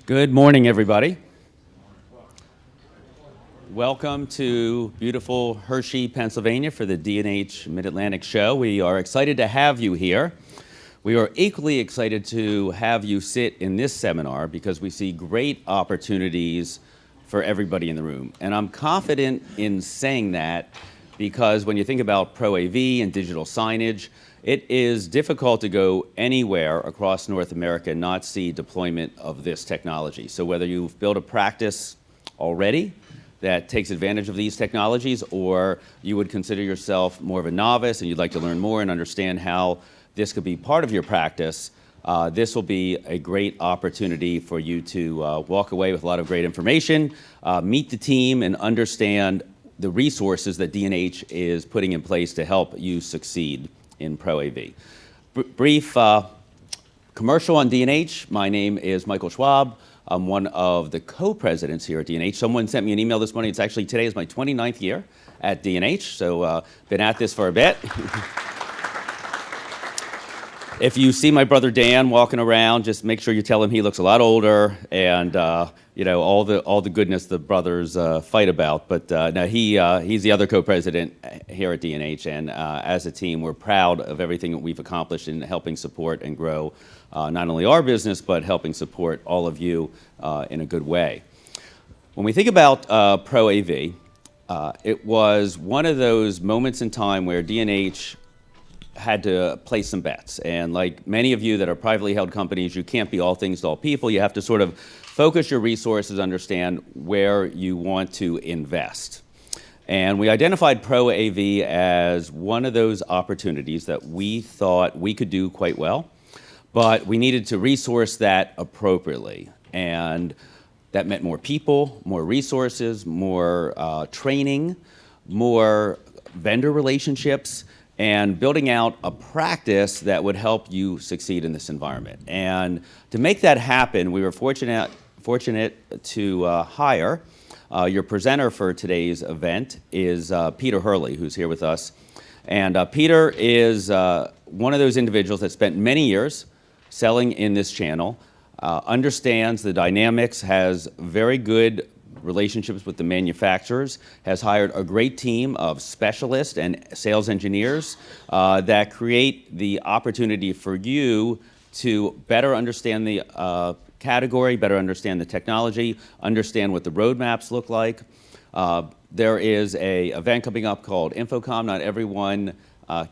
Good morning, everybody. Welcome to beautiful Hershey, Pennsylvania for the D&H Mid-Atlantic Show. We are excited to have you here. We are equally excited to have you sit in this seminar because we see great opportunities for everybody in the room. And I'm confident in saying that because when you think about Pro AV and digital signage, it is difficult to go anywhere across North America and not see deployment of this technology. So whether you've built a practice already that takes advantage of these technologies, or you would consider yourself more of a novice and you'd like to learn more and understand how this could be part of your practice, this will be a great opportunity for you to walk away with a lot of great information, meet the team, and understand the resources that D&H is putting in place to help you succeed in Pro AV. Brief commercial on D&H. My name is Michael Schwab. I'm one of the co-presidents here at D&H. Someone sent me an email this morning. It's actually, today is my 29th year at D&H, so been at this for a bit. If you see my brother Dan walking around, just make sure you tell him he looks a lot older, and you know, all the goodness the brothers fight about. But no, he's the other co-president here at D&H, and as a team, we're proud of everything that we've accomplished in helping support and grow not only our business, but helping support all of you in a good way. When we think about Pro AV, it was one of those moments in time where D&H had to place some bets. And like many of you that are privately held companies, you can't be all things to all people. You have to sort of focus your resources, understand where you want to invest. And we identified Pro AV as one of those opportunities that we thought we could do quite well, but we needed to resource that appropriately. And that meant more people, more resources, more training, more vendor relationships, and building out a practice that would help you succeed in this environment. And to make that happen, we were fortunate to hire your presenter for today's event is Peter Hershey, who's here with us. And Peter is one of those individuals that spent many years selling in this channel, understands the dynamics, has very good relationships with the manufacturers, has hired a great team of specialists and sales engineers that create the opportunity for you to better understand the category, better understand the technology, understand what the roadmaps look like. There is an event coming up called InfoComm. Not everyone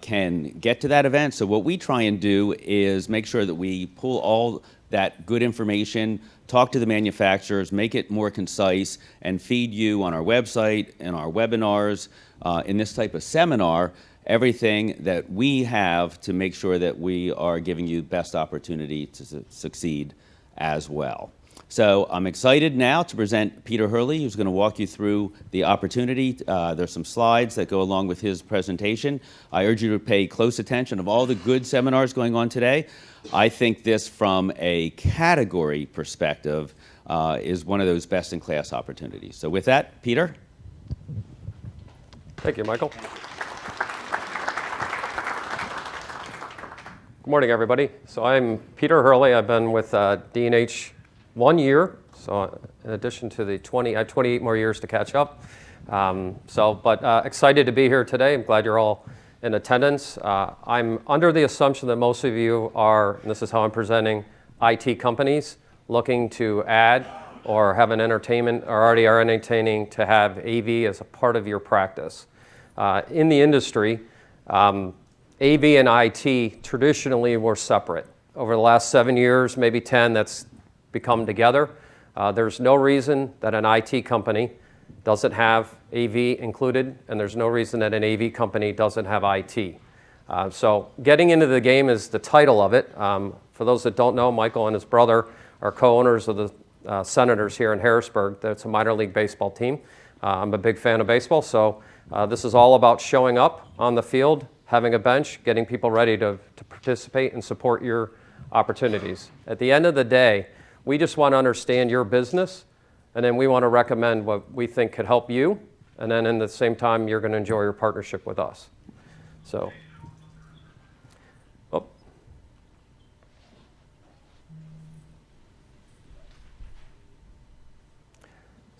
can get to that event, so what we try and do is make sure that we pull all that good information, talk to the manufacturers, make it more concise, and feed you on our website and our webinars, in this type of seminar, everything that we have to make sure that we are giving you the best opportunity to succeed as well. So I'm excited now to present Peter Hershey, who's going to walk you through the opportunity. There's some slides that go along with his presentation. I urge you to pay close attention of all the good seminars going on today. I think this, from a category perspective, is one of those best-in-class opportunities. So with that, Peter. Thank you, Michael. Good morning, everybody. So I'm Peter Hershey. I've been with D&H 1 year, so in addition to the 20, I have 28 more years to catch up. Excited to be here today. I'm glad you're all in attendance. I'm under the assumption that most of you are, and this is how I'm presenting, IT companies looking to add or have an entertainment, or already are entertaining to have AV as a part of your practice. In the industry, AV and IT traditionally were separate. Over the last 7 years, maybe 10, that's become together. There's no reason that an IT company doesn't have AV included, and there's no reason that an AV company doesn't have IT. So getting into the game is the title of it. For those that don't know, Michael and his brother are co-owners of the Senators here in Harrisburg. That's a minor league baseball team. I'm a big fan of baseball, so this is all about showing up on the field, having a bench, getting people ready to participate and support your opportunities. At the end of the day, we just want to understand your business, and then we want to recommend what we think could help you, and then in the same time, you're going to enjoy your partnership with us. So,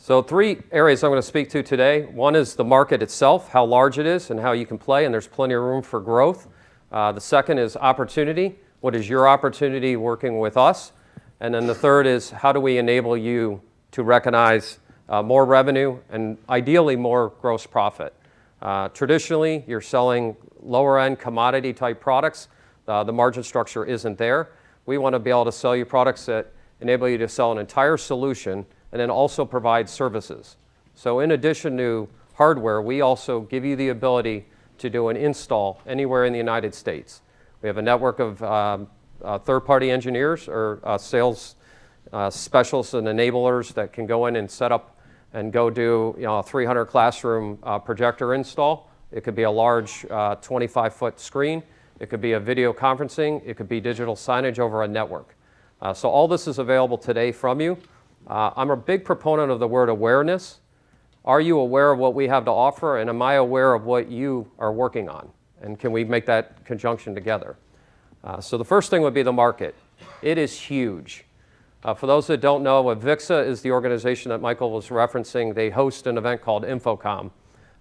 So 3 areas I'm going to speak to today. One is the market itself, how large it is and how you can play, and there's plenty of room for growth. The second is opportunity. What is your opportunity working with us? And then the third is how do we enable you to recognize more revenue and ideally more gross profit. Traditionally, you're selling lower-end commodity-type products. The margin structure isn't there. We want to be able to sell you products that enable you to sell an entire solution and then also provide services. So in addition to hardware, we also give you the ability to do an install anywhere in the United States. We have a network of third-party engineers or sales specialists and enablers that can go in and set up and go do a 300 classroom projector install. It could be a large 25-foot screen. It could be a video conferencing. It could be digital signage over a network. So all this is available today from you. I'm a big proponent of the word awareness. Are you aware of what we have to offer, and am I aware of what you are working on? And can we make that conjunction together? So the first thing would be the market. It is huge. For those that don't know, AVIXA is the organization that Michael was referencing. They host an event called InfoComm.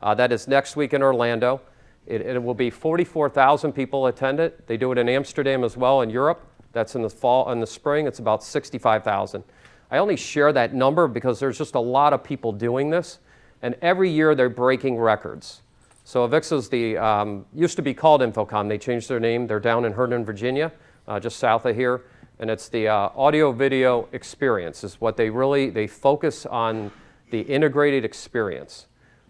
That is next week in Orlando. It will be 44,000 people attend it. They do it in Amsterdam as well in Europe. That's in the fall and the spring. It's about 65,000. I only share that number because there's just a lot of people doing this, and every year they're breaking records. So AVIXA's used to be called InfoComm. They changed their name. They're down in Herndon, Virginia, just south of here, and it's the audio-video experience is what they focus on the integrated experience.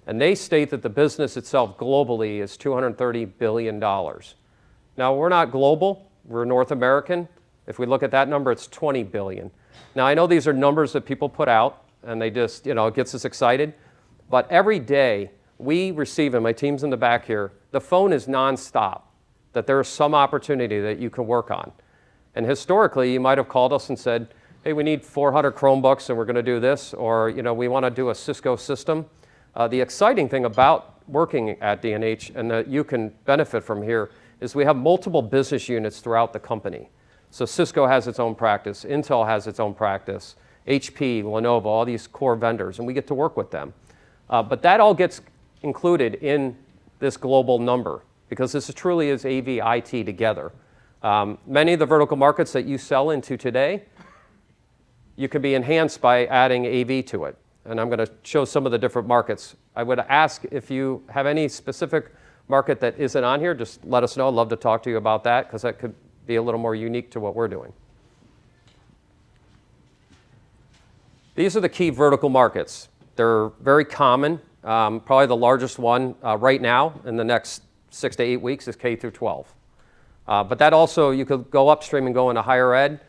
And they state that the business itself globally is $230 billion. Now, we're not global. We're North American. If we look at that number, it's $20 billion. Now, I know these are numbers that people put out, and they just, it gets us excited. But every day, we receive, and my team's in the back here, the phone is nonstop, that there is some opportunity that you can work on. And historically, you might have called us and said, hey, we need 400 Chromebooks, and we're going to do this, or we want to do a Cisco system. The exciting thing about working at D&H, and that you can benefit from here, is we have multiple business units throughout the company. So Cisco has its own practice, Intel has its own practice, HP, Lenovo, all these core vendors, and we get to work with them. But that all gets included in this global number because this truly is AV IT together. Many of the vertical markets that you sell into today, you can be enhanced by adding AV to it. And I'm going to show some of the different markets. I would ask if you have any specific market that isn't on here, just let us know. I'd love to talk to you about that because that could be a little more unique to what we're doing. These are the key vertical markets. They're very common. Probably the largest one right now in the next 6 to 8 weeks is K through 12. But that also, you could go upstream and go into higher ed.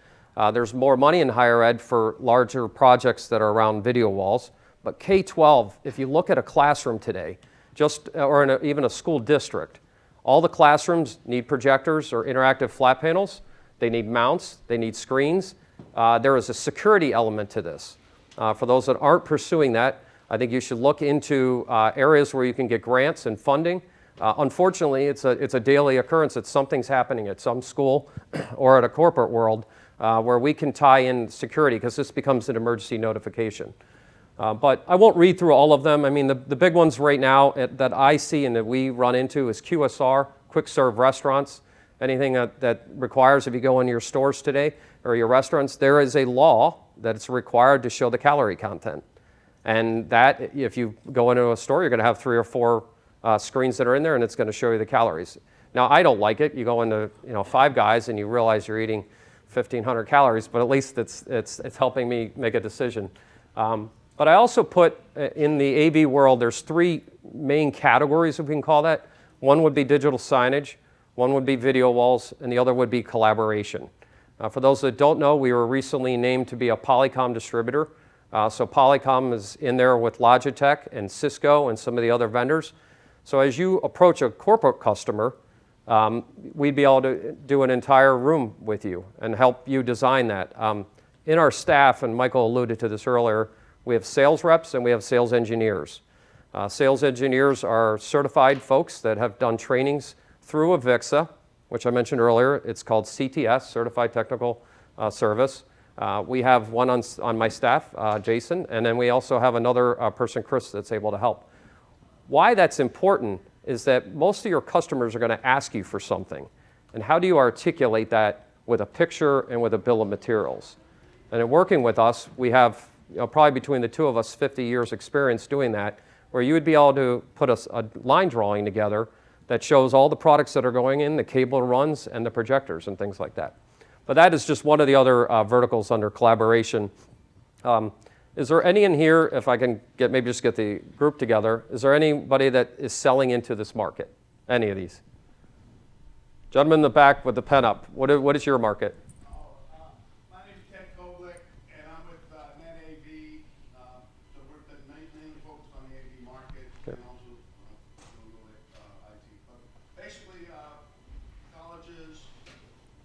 There's more money in higher ed for larger projects that are around video walls. But K-12, if you look at a classroom today, or even a school district, all the classrooms need projectors or interactive flat panels. They need mounts. They need screens. There is a security element to this. For those that aren't pursuing that, I think you should look into areas where you can get grants and funding. Unfortunately, it's a daily occurrence that something's happening at some school or at a corporate world where we can tie in security because this becomes an emergency notification. But I won't read through all of them. I mean, the big ones right now that I see and that we run into is QSR, quick serve restaurants. Anything that requires, if you go into your stores today or your restaurants, there is a law that it's required to show the calorie content. And that, if you go into a store, you're going to have 3 or 4 screens that are in there, and it's going to show you the calories. Now, I don't like it. You go into Five Guys, and you realize you're eating 1,500 calories, but at least it's helping me make a decision. But I also put in the AV world, there's 3 main categories, if we can call that. One would be digital signage, one would be video walls, and the other would be collaboration. For those that don't know, we were recently named to be a Polycom distributor. So Polycom is in there with Logitech and Cisco and some of the other vendors. So as you approach a corporate customer, we'd be able to do an entire room with you and help you design that. In our staff, and Michael alluded to this earlier, we have sales reps and we have sales engineers. Sales engineers are certified folks that have done trainings through AVIXA, which I mentioned earlier. It's called CTS, Certified Technical Service. We have one on my staff, Jason, and then we also have another person, Chris, that's able to help. Why that's important is that most of your customers are going to ask you for something. And how do you articulate that with a picture and with a bill of materials? And in working with us, we have probably between the two of us 50 years experience doing that, where you would be able to put a line drawing together that shows all the products that are going in, the cable runs, and the projectors and things like that. But that is just one of the other verticals under collaboration. Is there any in here, if I can just get the group together, is there anybody that is selling into this market? Any of these? Gentleman in the back with the pen up. What is your market? My name is Ted Koblik, and I'm with NetAV. So we're mainly focused on the AV market and also a little bit IT. But basically, colleges,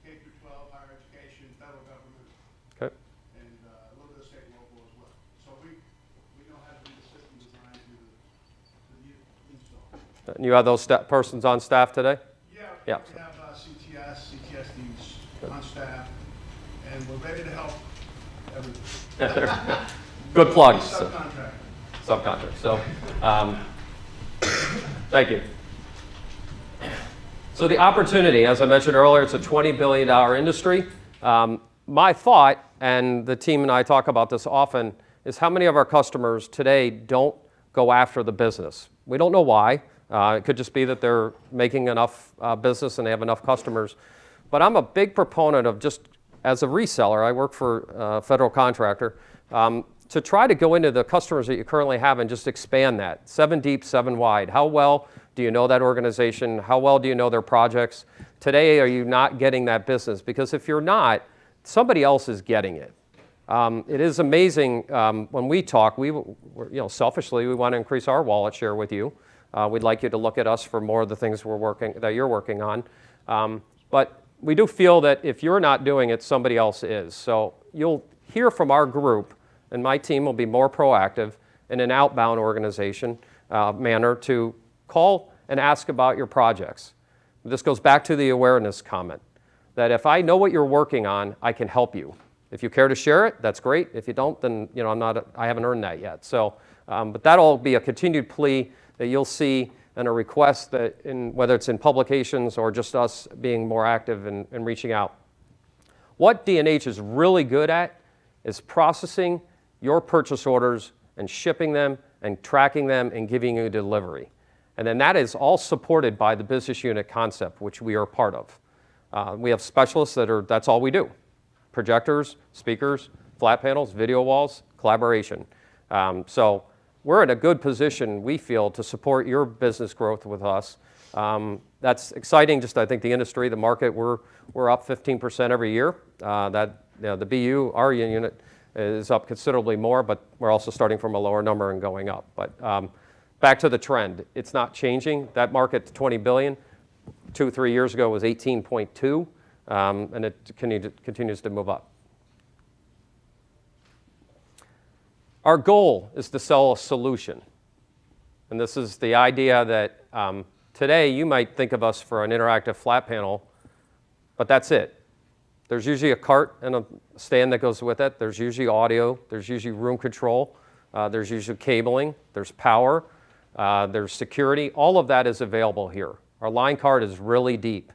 K through 12, higher education, federal government, Okay. and a little bit of state and local as well. So we know how to do the system design to the install. And you have those persons on staff today? Yeah. Yeah. We have CTSDs on staff, and we're ready to help everything. Good plugs. Subcontract. Subcontract. So, thank you. So the opportunity, as I mentioned earlier, it's a $20 billion industry. My thought, and the team and I talk about this often, is how many of our customers today don't go after the business. We don't know why. It could just be that they're making enough business and they have enough customers. But I'm a big proponent of just, as a reseller, I work for a federal contractor, to try to go into the customers that you currently have and just expand that. 7 deep, 7 wide. How well do you know that organization? How well do you know their projects? Today, are you not getting that business? Because if you're not, somebody else is getting it. It is amazing when we talk, selfishly, we want to increase our wallet share with you. We'd like you to look at us for more of the things that you're working on. But we do feel that if you're not doing it, somebody else is. So you'll hear from our group, and my team will be more proactive in an outbound organization manner to call and ask about your projects. This goes back to the awareness comment, that if I know what you're working on, I can help you. If you care to share it, that's great. If you don't, then I haven't earned that yet. So, but that'll be a continued plea that you'll see and a request that, whether it's in publications or just us being more active and reaching out. What D&H is really good at is processing your purchase orders and shipping them and tracking them and giving you delivery. And then that is all supported by the business unit concept, which we are part of. We have specialists that's all we do. Projectors, speakers, flat panels, video walls, collaboration. So we're in a good position, we feel, to support your business growth with us. That's exciting. Just I think the industry, the market, we're up 15% every year. The BU, our unit, is up considerably more, but we're also starting from a lower number and going up. But back to the trend, it's not changing. That market, $20 billion, 2-3 years ago was 18.2, and it continues to move up. Our goal is to sell a solution. And this is the idea that today you might think of us for an interactive flat panel, but that's it. There's usually a cart and a stand that goes with it. There's usually audio. There's usually room control. There's usually cabling. There's power. There's security. All of that is available here. Our line card is really deep.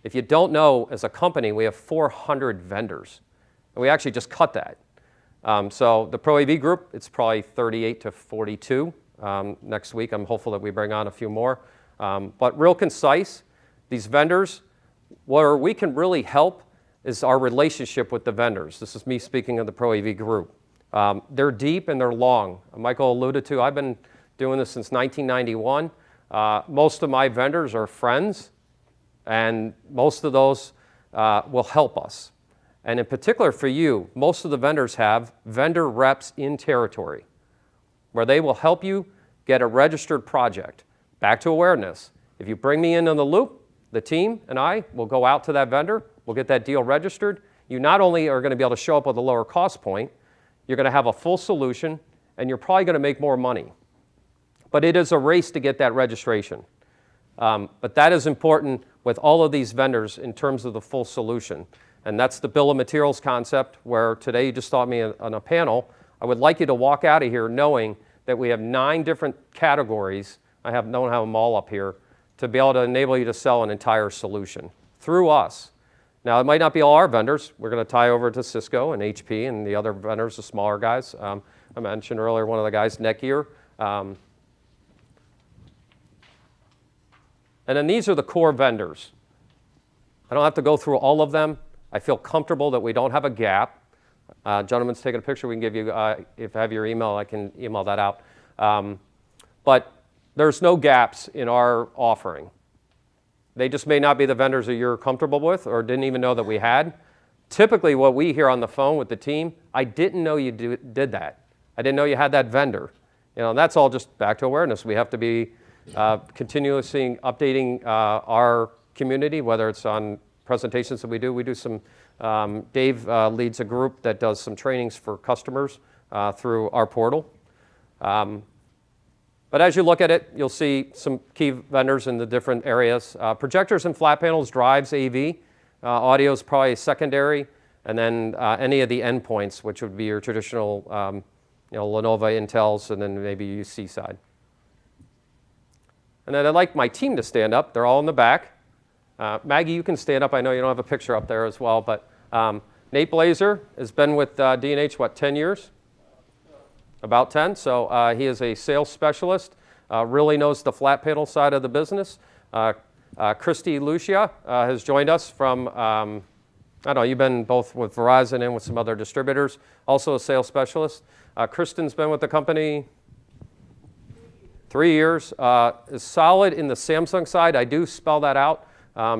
If you don't know, as a company, we have 400 vendors. And we actually just cut that. So the Pro AV group, it's probably 38 to 42. Next week, I'm hopeful that we bring on a few more. But real concise, these vendors, where we can really help is our relationship with the vendors. This is me speaking of the Pro AV group. They're deep and they're long. Michael alluded to, I've been doing this since 1991. Most of my vendors are friends, and most of those will help us. And in particular for you, most of the vendors have vendor reps in territory where they will help you get a registered project. Back to awareness. If you bring me in on the loop, the team and I will go out to that vendor, we'll get that deal registered. You not only are going to be able to show up with a lower cost point, you're going to have a full solution, and you're probably going to make more money. But it is a race to get that registration. But that is important with all of these vendors in terms of the full solution. And that's the bill of materials concept, where today you just saw me on a panel. I would like you to walk out of here knowing that we have 9 different categories. I don't have them all up here, to be able to enable you to sell an entire solution through us. Now, it might not be all our vendors. We're going to tie over to Cisco and HP and the other vendors, the smaller guys. I mentioned earlier one of the guys, Netgear. And then these are the core vendors. I don't have to go through all of them. I feel comfortable that we don't have a gap. Gentleman's taking a picture. We can give you, if I have your email, I can email that out. But there's no gaps in our offering. They just may not be the vendors that you're comfortable with or didn't even know that we had. Typically, what we hear on the phone with the team, I didn't know you did that. I didn't know you had that vendor. That's all just back to awareness. We have to be continuously updating our community, whether it's on presentations that we do. We do some, Dave leads a group that does some trainings for customers through our portal. But as you look at it, you'll see some key vendors in the different areas. Projectors and flat panels drives AV. Audio is probably secondary. And then any of the endpoints, which would be your traditional Lenovo, Intels, and then maybe UC side. And then I'd like my team to stand up. They're all in the back. Maggie, you can stand up. I know you don't have a picture up there as well. But Nate Blazer has been with D&H, 10 years? About 10. So he is a sales specialist, really knows the flat panel side of the business. Christy Lucia has joined us from, I don't know, you've been both with Verizon and with some other distributors, also a sales specialist. Kristen's been with the company 3 years. Is solid in the Samsung side. I do spell that out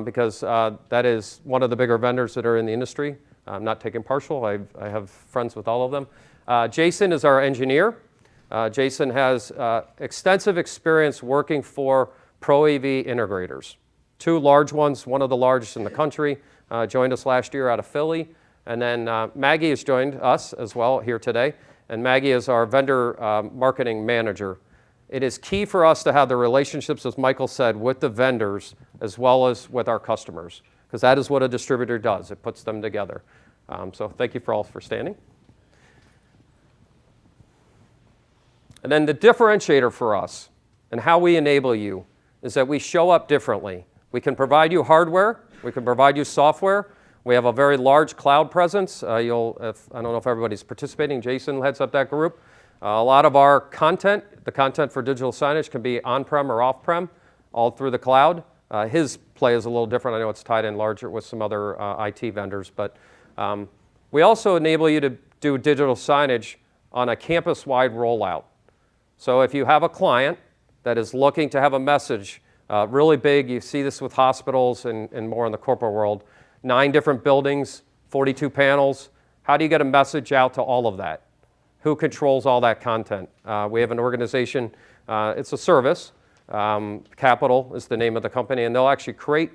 because that is one of the bigger vendors that are in the industry. I'm not taking partial. I have friends with all of them. Jason is our engineer. Jason has extensive experience working for Pro AV integrators. 2 large ones, one of the largest in the country, joined us last year out of Philly. And then Maggie has joined us as well here today. And Maggie is our vendor marketing manager. It is key for us to have the relationships, as Michael said, with the vendors as well as with our customers, because that is what a distributor does. It puts them together. So thank you all for standing. And then the differentiator for us and how we enable you is that we show up differently. We can provide you hardware. We can provide you software. We have a very large cloud presence. I don't know if everybody's participating. Jason heads up that group. A lot of our content, the content for digital signage, can be on-prem or off-prem, all through the cloud. His play is a little different. I know it's tied in larger with some other IT vendors. But we also enable you to do digital signage on a campus-wide rollout. So if you have a client that is looking to have a message really big, you see this with hospitals and more in the corporate world, 9 different buildings, 42 panels. How do you get a message out to all of that? Who controls all that content? We have an organization, it's a service. Capital is the name of the company, and they'll actually create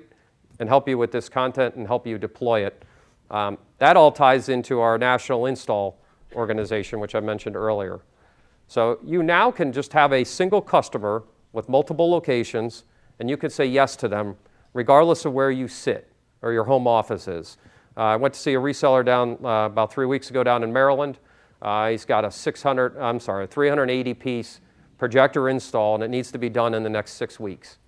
and help you with this content and help you deploy it. That all ties into our national install organization, which I mentioned earlier. So you now can just have a single customer with multiple locations, and you could say yes to them regardless of where you sit or your home office is. I went to see a reseller down about 3 weeks ago down in Maryland. He's got a 380-piece projector install, and it needs to be done in the next 6 weeks.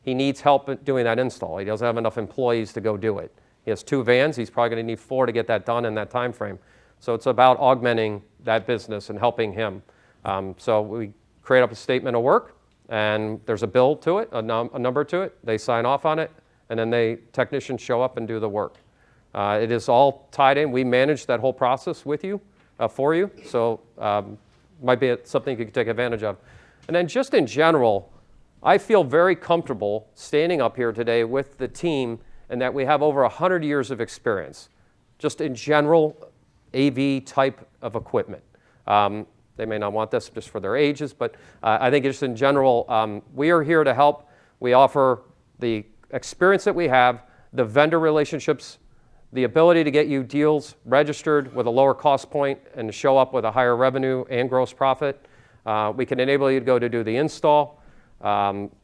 He needs help doing that install. He doesn't have enough employees to go do it. He has 2 vans. He's probably going to need 4 to get that done in that time frame. So it's about augmenting that business and helping him. So we create up a statement of work, and there's a bill to it, a number to it. They sign off on it, and then technicians show up and do the work. It is all tied in. We manage that whole process with you, for you. So might be something you could take advantage of. And then just in general, I feel very comfortable standing up here today with the team, and that we have over 100 years of experience, just in general AV type of equipment. They may not want this just for their ages, but I think just in general, we are here to help. We offer the experience that we have, the vendor relationships, the ability to get you deals registered with a lower cost point and to show up with a higher revenue and gross profit. We can enable you to go to do the install.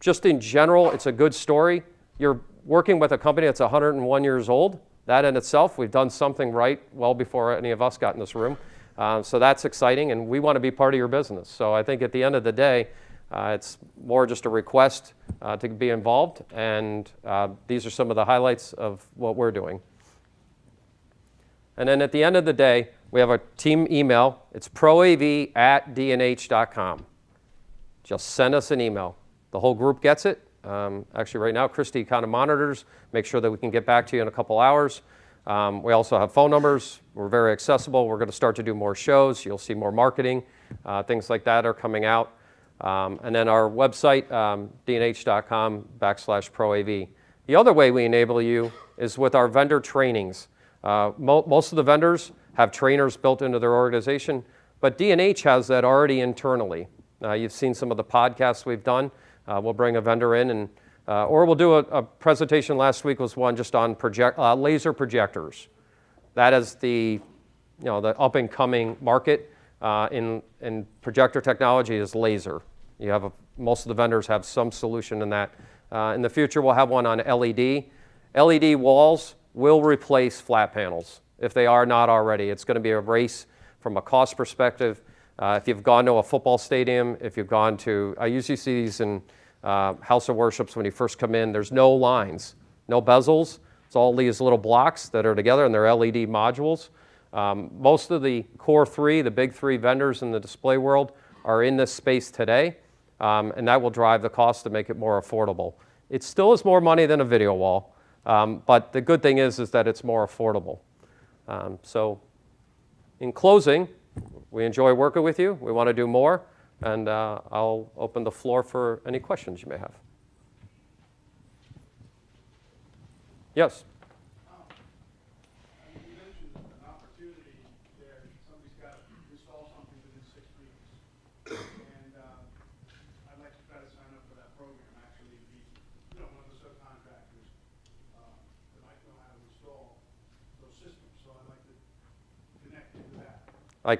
Just in general, it's a good story. You're working with a company that's 101 years old. That in itself, we've done something right well before any of us got in this room. So that's exciting, and we want to be part of your business. So I think at the end of the day, it's more just a request to be involved, and these are some of the highlights of what we're doing. And then at the end of the day, we have a team email. It's proav@dnh.com. Just send us an email. The whole group gets it. Actually, right now, Christy kind of monitors, make sure that we can get back to you in a couple hours. We also have phone numbers. We're very accessible. We're going to start to do more shows. You'll see more marketing. Things like that are coming out. And then our website, dnh.com/proav. The other way we enable you is with our vendor trainings. Most of the vendors have trainers built into their organization, but D&H has that already internally. You've seen some of the podcasts we've done. We'll bring a vendor in, and or we'll do a presentation. Last week was one just on laser projectors. That is the up and coming market in projector technology is laser. You have most of the vendors have some solution in that. In the future, we'll have one on LED. LED walls will replace flat panels if they are not already. It's going to be a race from a cost perspective. If you've gone to a football stadium, if you've gone to, I usually see these in house of worships when you first come in. There's no lines, no bezels. It's all these little blocks that are together, and they're LED modules. Most of the core three, the big three vendors in the display world, are in this space today, and that will drive the cost to make it more affordable. It still is more money than a video wall, but the good thing is that it's more affordable. So in closing, we enjoy working with you. We want to do more, and I'll open the floor for any questions you may have. Yes? You mentioned an opportunity there. Somebody's got to install something within 6 weeks. And I'd like to try to sign up for that program, actually, to be one of the subcontractors that might know how to install those systems. So I'd like to connect you to that. I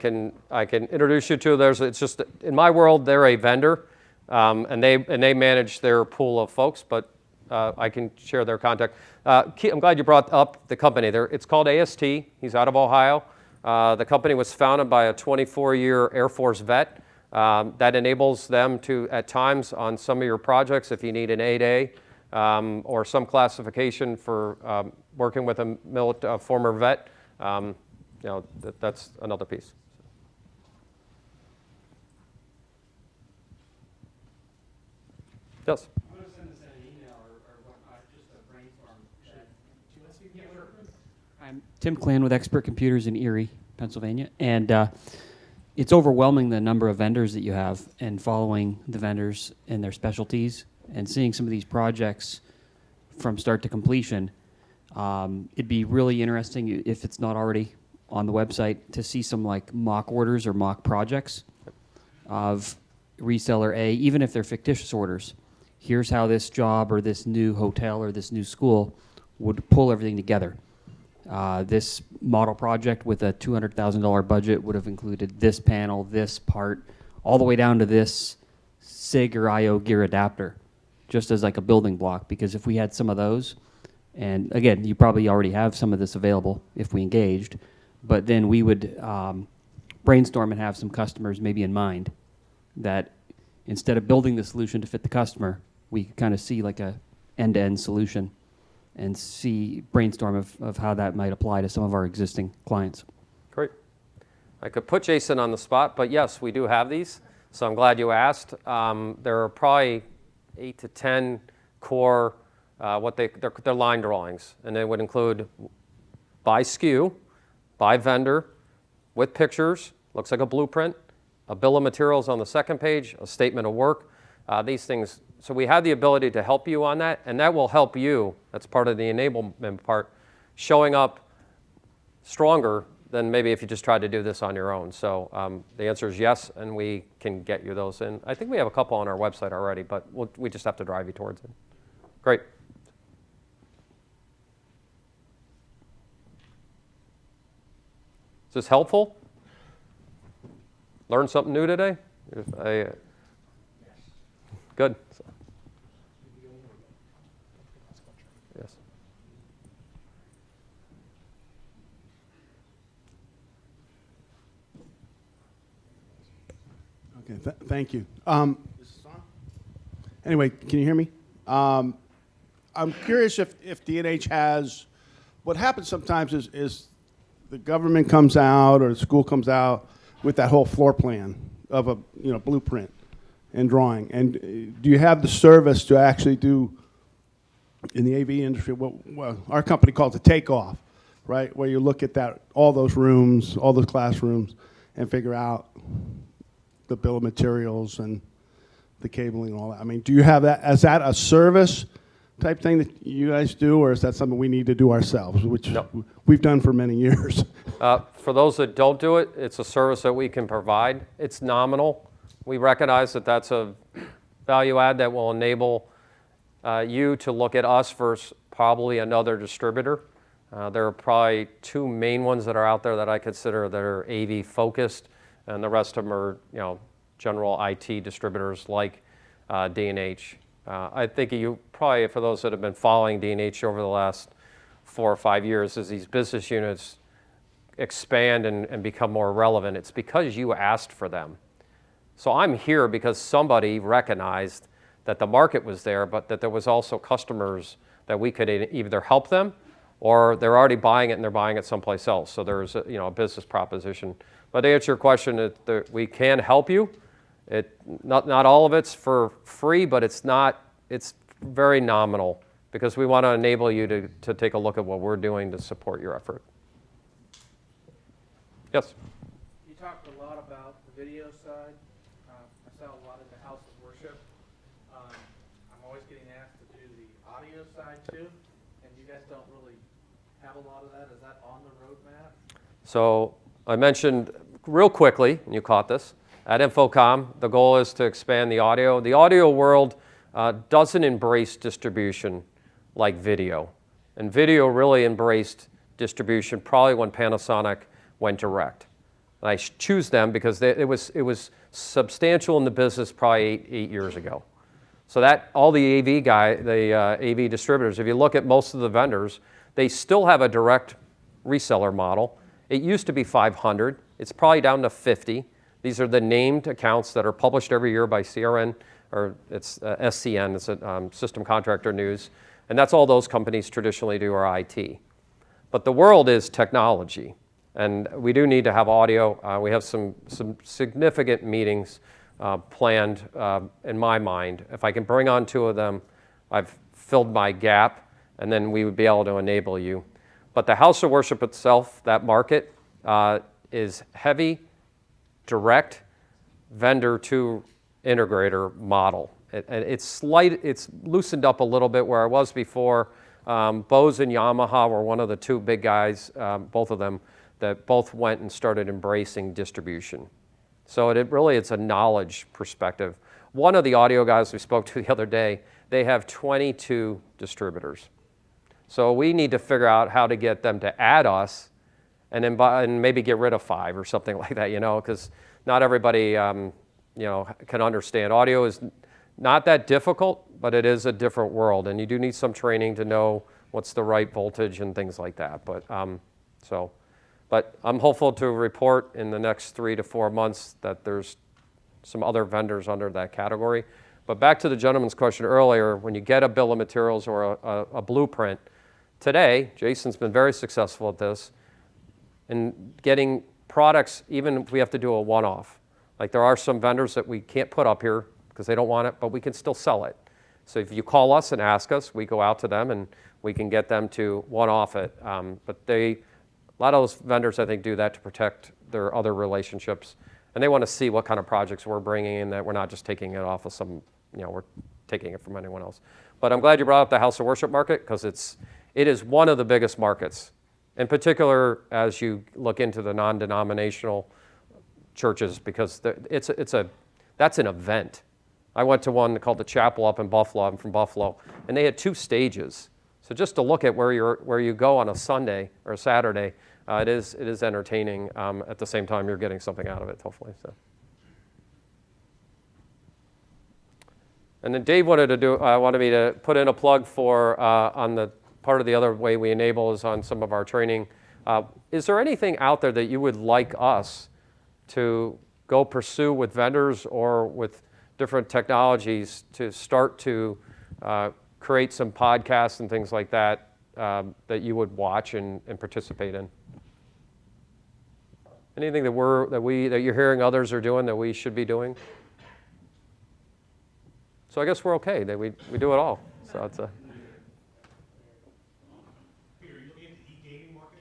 can introduce you to. It's just in my world they're a vendor, and they manage their pool of folks. But I can share their contact. I'm glad you brought up the company. It's called AST. He's out of Ohio. The company was founded by a 24-year Air Force vet. That enables them to, at times, on some of your projects, if you need an 8A or some classification for working with a former vet. That's another piece. Yes? I'm going to send us an email or whatnot, just a brainstorm. I'm Tim Clan with Expert Computers in Erie, Pennsylvania, and it's overwhelming the number of vendors that you have, and following the vendors and their specialties and seeing some of these projects from start to completion. It'd be really interesting, if it's not already on the website, to see some like mock orders or mock projects of reseller A, even if they're fictitious orders. Here's how this job or this new hotel or this new school would pull everything together. This model project with a $200,000 budget would have included this panel, this part, all the way down to this SIG or IO gear adapter, just as like a building block. Because if we had some of those, and again, you probably already have some of this available if we engaged, but then we would brainstorm and have some customers maybe in mind that instead of building the solution to fit the customer, we could kind of see like a end-to-end solution and brainstorm of how that might apply to some of our existing clients. Great. I could put Jason on the spot, but yes, we do have these, so I'm glad you asked. There are probably 8 to 10 core, they're line drawings, and they would include by SKU, by vendor, with pictures, looks like a blueprint, a bill of materials on the second page, a statement of work, these things. So we have the ability to help you on that, and that will help you, that's part of the enablement part, showing up stronger than maybe if you just tried to do this on your own. So the answer is yes, and we can get you those in. I think we have a couple on our website already, but we just have to drive you towards it. Great. Is this helpful? Learn something new today? Good. Yes. Okay, thank you. Is this on? Anyway, can you hear me? I'm curious if D&H has, what happens sometimes is the government comes out or the school comes out with that whole floor plan of a blueprint and drawing. And do you have the service to actually do, in the AV industry, what our company calls a takeoff, right? Where you look at all those rooms, all those classrooms, and figure out the bill of materials and the cabling and all that. I mean, do you have that? Is that a service type thing that you guys do, or is that something we need to do ourselves, which we've done for many years? For those that don't do it, it's a service that we can provide. It's nominal. We recognize that that's a value add that will enable you to look at us versus probably another distributor. There are probably two main ones that are out there that I consider that are AV focused, and the rest of them are general IT distributors like D&H. I think you probably, for those that have been following D&H over the last 4 or 5 years, as these business units expand and become more relevant, it's because you asked for them. So I'm here because somebody recognized that the market was there, but that there was also customers that we could either help them, or they're already buying it and they're buying it someplace else. So there's a business proposition. But to answer your question, we can help you. Not all of it's for free, but it's very nominal because we want to enable you to take a look at what we're doing to support your effort. Yes? You talked a lot about the video side. I saw a lot in the House of Worship. I'm always getting asked to do the audio side too, and you guys don't really have a lot of that. Is that on the roadmap? So I mentioned real quickly, and you caught this, at Infocom, the goal is to expand the audio. The audio world doesn't embrace distribution like video. And video really embraced distribution probably when Panasonic went direct. And I choose them because it was substantial in the business probably eight years ago. So that all the AV distributors, if you look at most of the vendors, they still have a direct reseller model. It used to be 500. It's probably down to 50. These are the named accounts that are published every year by CRN, or it's SCN, it's a System Contractor News. And that's all those companies traditionally do are IT. But the world is technology. And we do need to have audio. We have some significant meetings planned in my mind. If I can bring on 2 of them, I've filled my gap, and then we would be able to enable you. But the House of Worship itself, that market, is heavy, direct, vendor to integrator model. It's loosened up a little bit where I was before. Bose and Yamaha were one of the 2 big guys, both of them, that both went and started embracing distribution. So it's a knowledge perspective. One of the audio guys we spoke to the other day, they have 22 distributors. So we need to figure out how to get them to add us and then maybe get rid of 5 or something like that, because not everybody can understand. Audio is not that difficult, but it is a different world, and you do need some training to know what's the right voltage and things like that. But I'm hopeful to report in the next 3 to 4 months that there's some other vendors under that category. But back to the gentleman's question earlier, when you get a bill of materials or a blueprint, today, Jason's been very successful at this, in getting products, even if we have to do a one-off. Like there are some vendors that we can't put up here because they don't want it, but we can still sell it. So if you call us and ask us, we go out to them and we can get them to one-off it. But a lot of those vendors, I think, do that to protect their other relationships. And they want to see what kind of projects we're bringing in, that we're not just taking it off of we're taking it from anyone else. But I'm glad you brought up the House of Worship market because it is one of the biggest markets. In particular, as you look into the non-denominational churches, because that's an event. I went to one called the Chapel up in Buffalo. I'm from Buffalo, and they had 2 stages. So just to look at where you go on a Sunday or a Saturday, it is entertaining. At the same time, you're getting something out of it, hopefully. So. And then Dave wanted me to put in a plug for on the part of the other way we enable is on some of our training. Is there anything out there that you would like us to go pursue with vendors or with different technologies to start to create some podcasts and things like that that you would watch and participate in? Anything that you're hearing others are doing that we should be doing? So I guess we're okay. That we do it all. So it's a. Peter, are you looking at the e-gaming market?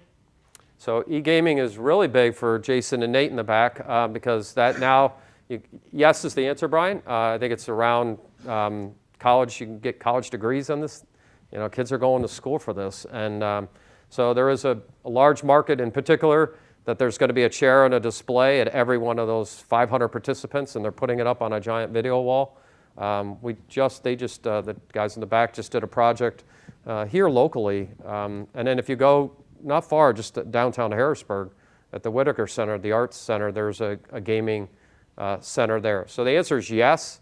So e-gaming is really big for Jason and Nate in the back because that now, yes is the answer, Brian. I think it's around college. You can get college degrees on this. You know, kids are going to school for this, and so there is a large market in particular. That there's going to be a chair and a display at every one of those 500 participants, and they're putting it up on a giant video wall. The guys in the back just did a project here locally, and then if you go not far, just downtown Harrisburg, at the Whitaker Center, the Arts Center, there's a gaming center there. So the answer is yes.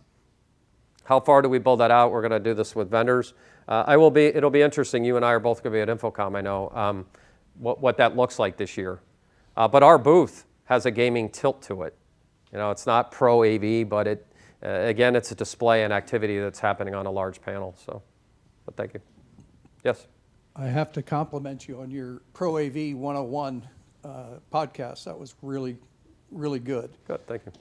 How far do we build that out? We're going to do this with vendors. It'll be interesting. You and I are both going to be at InfoComm, I know, what that looks like this year. But our booth has a gaming tilt to it. You know, it's not pro AV, but again, it's a display and activity that's happening on a large panel. So, but thank you. Yes. I have to compliment you on your Pro AV 101 podcast. That was really, really good. Good, thank you.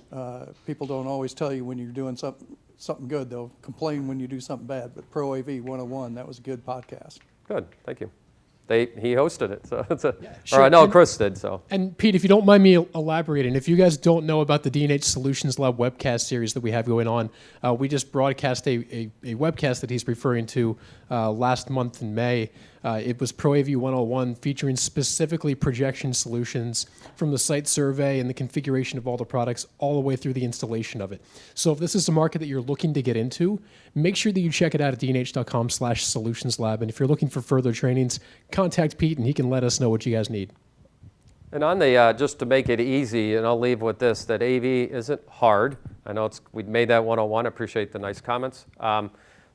People don't always tell you when you're doing something good. They'll complain when you do something bad. But Pro AV 101, that was a good podcast. Good, thank you. He hosted it, so it's sure. Or I know Chris did, so. And Pete, if you don't mind me elaborating, if you guys don't know about the D&H Solutions Lab webcast series that we have going on, we just broadcast a webcast that he's referring to last month in May. It was Pro AV 101 featuring specifically projection solutions from the site survey and the configuration of all the products all the way through the installation of it. So if this is a market that you're looking to get into, make sure that you check it out at dnh.com/solutionslab. And if you're looking for further trainings, contact Pete and he can let us know what you guys need. And on the, just to make it easy, and I'll leave with this, that AV isn't hard. I know we made that 101, I appreciate the nice comments.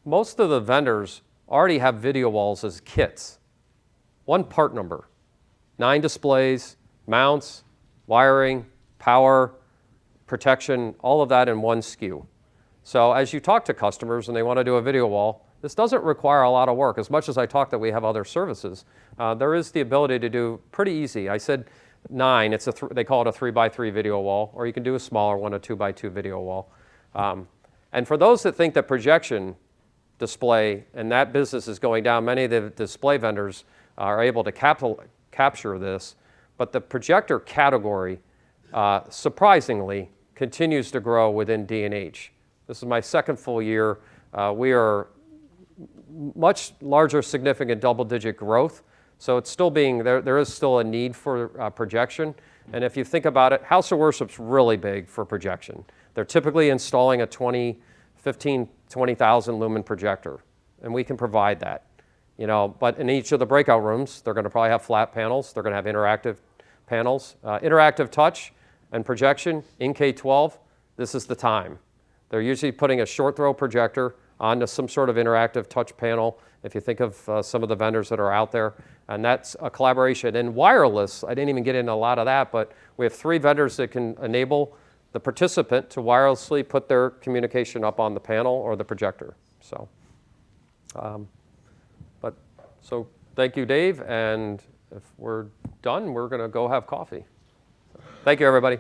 Most of the vendors already have video walls as kits. One part number, 9 displays, mounts, wiring, power, protection, all of that in one SKU. So as you talk to customers and they want to do a video wall, this doesn't require a lot of work. As much as I talk that we have other services, there is the ability to do pretty easy. I said 9, they call it a 3x3 video wall, or you can do a smaller one, a 2x2 video wall. And for those that think that projection display and that business is going down, many of the display vendors are able to capture this, but the projector category surprisingly continues to grow within D&H. This is my second full year. We are much larger, significant double-digit growth. So it's still there is still a need for projection. And if you think about it, House of Worship's really big for projection. They're typically installing a 20,000 lumen projector, and we can provide that. You know, but in each of the breakout rooms, they're going to probably have flat panels. They're going to have interactive panels. Interactive touch and projection in K-12, this is the time. They're usually putting a short throw projector onto some sort of interactive touch panel, if you think of some of the vendors that are out there. And that's a collaboration. And wireless, I didn't even get into a lot of that, but we have 3 vendors that can enable the participant to wirelessly put their communication up on the panel or the projector. So, so thank you, Dave. And if we're done, we're going to go have coffee. So, thank you, everybody.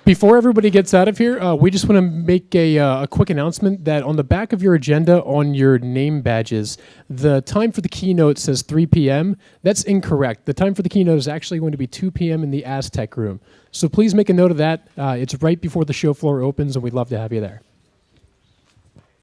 Before everybody gets out of here, we just want to make a quick announcement that on the back of your agenda on your name badges, the time for the keynote says 3 p.m. That's incorrect. The time for the keynote is actually going to be 2 p.m. in the Aztec room. So please make a note of that. It's right before the show floor opens, and we'd love to have you there.